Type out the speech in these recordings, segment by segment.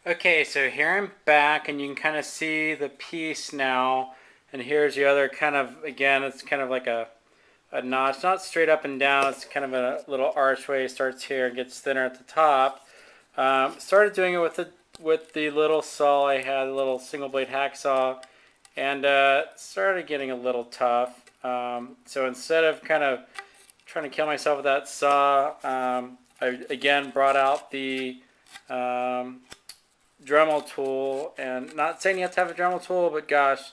Okay, so here I'm back, and you can kind of see the piece now. And here's the other kind of, again, it's kind of like a notch, not straight up and down. It's kind of a little archway. It starts here and gets thinner at the top. Started doing it with the little saw I had, a little single blade hacksaw, and started getting a little tough. So instead of kind of trying to kill myself with that saw, I again brought out the Dremel tool, and not saying you have to have a Dremel tool, but gosh,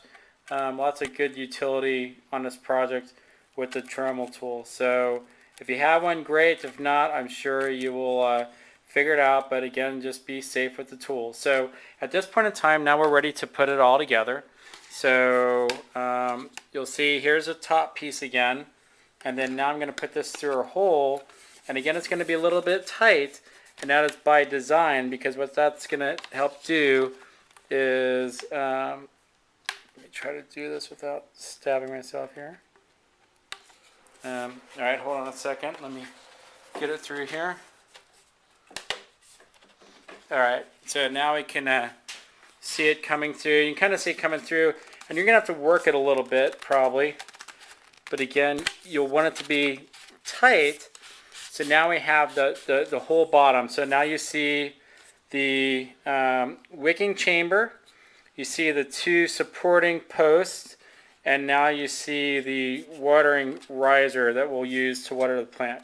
lots of good utility on this project with the Dremel tool. So if you have one, great. If not, I'm sure you will figure it out, but again, just be safe with the tool. So at this point in time, now we're ready to put it all together. So you'll see here's a top piece again, and then now I'm going to put this through a hole, and again it's going to be a little bit tight, and that is by design, because what that's going to help do is, let me try to do this without stabbing myself here. Alright, hold on a second, let me get it through here. Alright, so now we can see it coming through. You can kind of see it coming through, and you're going to have to work it a little bit, probably. But again, you'll want it to be tight. So now we have the whole bottom. So now you see the wicking chamber. You see the two supporting posts. And now you see the watering riser that we'll use to water the plant.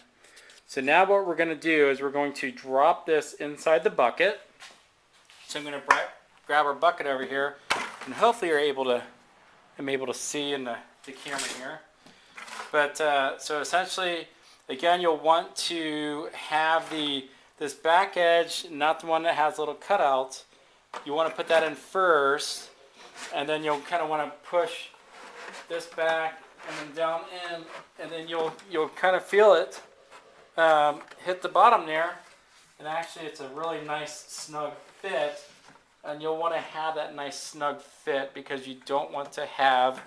So now what we're going to do is we're going to drop this inside the bucket. So I'm going to grab our bucket over here, and hopefully I'm able to see in the camera here. But so essentially, again, you'll want to have this back edge, not the one that has little cutouts. You want to put that in first, and then you'll kind of want to push this back and then down in, and then you'll kind of feel it hit the bottom there, and actually it's a really nice snug fit, and you'll want to have that nice snug fit because you don't want to have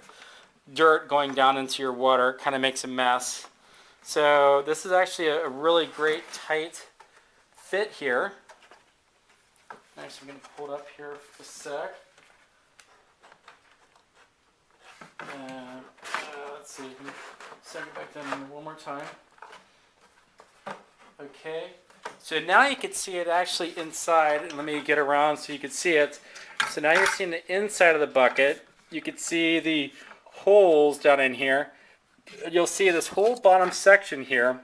dirt going down into your water. It kind of makes a mess. So this is actually a really great tight fit here. Actually, I'm going to pull it up here for a sec. Let's see, let me send it back down one more time. Okay, so now you can see it actually inside, and let me get around so you can see it. So now you're seeing the inside of the bucket. You can see the holes down in here. You'll see this whole bottom section here,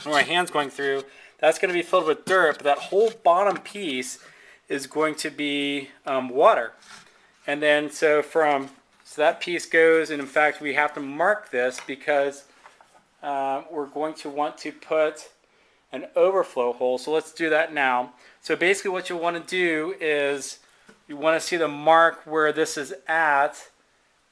where my hand's going through, that's going to be filled with dirt, but that whole bottom piece is going to be water. And then so that piece goes, and in fact we have to mark this because we're going to want to put an overflow hole. So let's do that now. So basically what you want to do is you want to see the mark where this is at,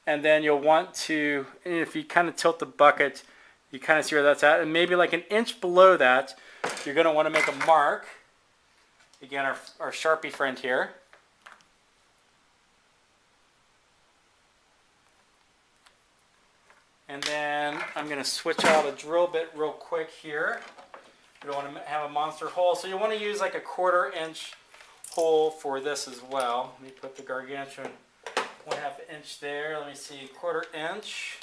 and then you'll want to, if you kind of tilt the bucket, you kind of see where that's at, and maybe like an inch below that, you're going to want to make a mark. Again, our Sharpie friend here. And then I'm going to switch out a drill bit real quick here. You don't want to have a monster hole, so you want to use like a 1/4 inch hole for this as well. Let me put the gargantuan 1/2 inch there. Let me see, 1/4 inch.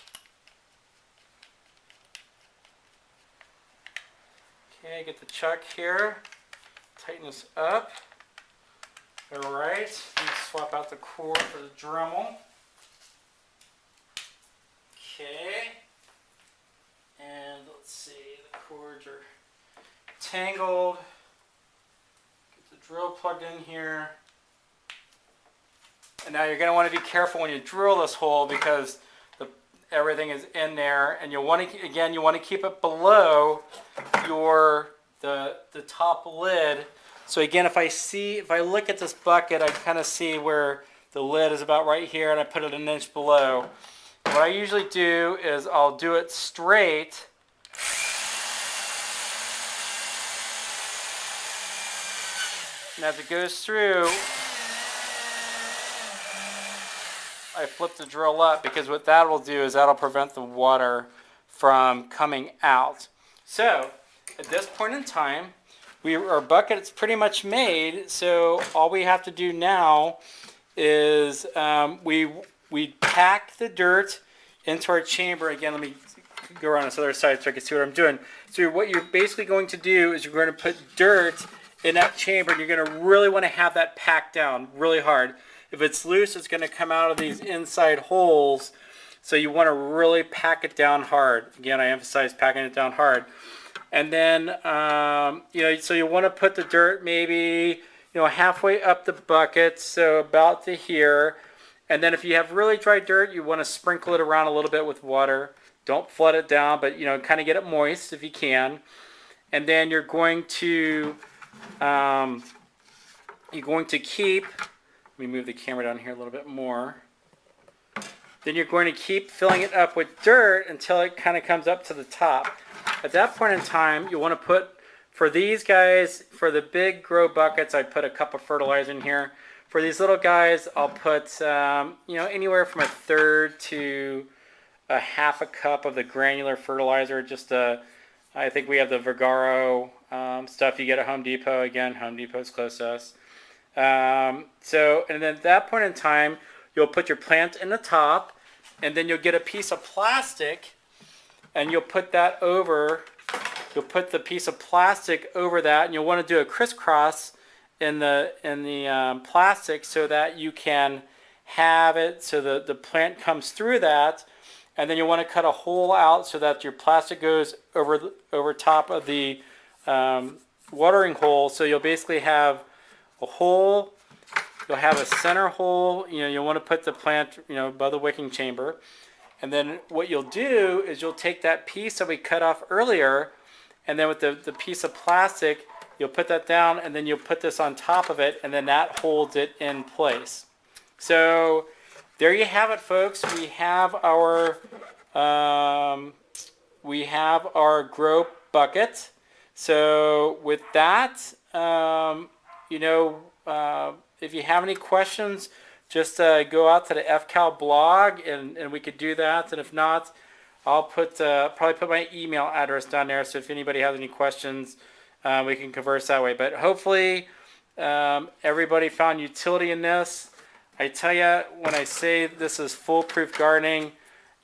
Okay, get the chuck here. Tighten this up. All right, let me swap out the cord for the Dremel. Okay, and let's see, the cords are tangled. Get the drill plugged in here. And now you're going to want to be careful when you drill this hole because everything is in there, and you'll want to, again, you want to keep it below the top lid. So again, if I look at this bucket, I kind of see where the lid is about right here, and I put it an inch below. What I usually do is I'll do it straight. And as it goes through, I flip the drill up, because what that will do is that'll prevent the water from coming out. So at this point in time, our bucket's pretty much made. So all we have to do now is we pack the dirt into our chamber. Again, let me go around this other side so I can see what I'm doing. So what you're basically going to do is you're going to put dirt in that chamber, and you're going to really want to have that packed down really hard. If it's loose, it's going to come out of these inside holes. So you want to really pack it down hard. Again, I emphasize packing it down hard. And then, so you want to put the dirt maybe, halfway up the bucket, so about to here. And then if you have really dry dirt, you want to sprinkle it around a little bit with water. Don't flood it down, but, kind of get it moist if you can. And then you're going to keep, let me move the camera down here a little bit more. Then you're going to keep filling it up with dirt until it kind of comes up to the top. At that point in time, you want to put, for these guys, for the big grow buckets, I put a cup of fertilizer in here. For these little guys, I'll put, anywhere from 1/3 to 1/2 cup of the granular fertilizer. I think we have the Vergaro stuff you get at Home Depot. Again, Home Depot's close to us. And then at that point in time, you'll put your plant in the top, and then you'll get a piece of plastic, and you'll put that over. You'll put the piece of plastic over that, and you'll want to do a crisscross in the plastic so that you can have it so the plant comes through that, and then you want to cut a hole out so that your plastic goes over top of the watering hole. So you'll basically have a hole. You'll have a center hole. You'll want to put the plant above the wicking chamber. And then what you'll do is you'll take that piece that we cut off earlier, and then with the piece of plastic, you'll put that down, and then you'll put this on top of it, and then that holds it in place. So there you have it, folks. We have our grow bucket. So with that, if you have any questions, just go out to the FCal blog, and we could do that. And if not, I'll probably put my email address down there. So if anybody has any questions, we can converse that way. But hopefully, everybody found utility in this. I tell you, when I say this is foolproof gardening,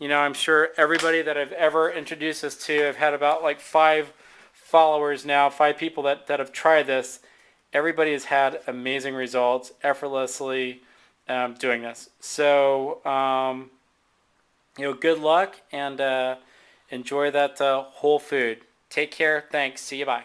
I'm sure everybody that I've ever introduced this to, I've had about like 5 followers now, 5 people that have tried this. Everybody has had amazing results effortlessly doing this. So, good luck, and enjoy that whole food. Take care. Thanks. See you. Bye.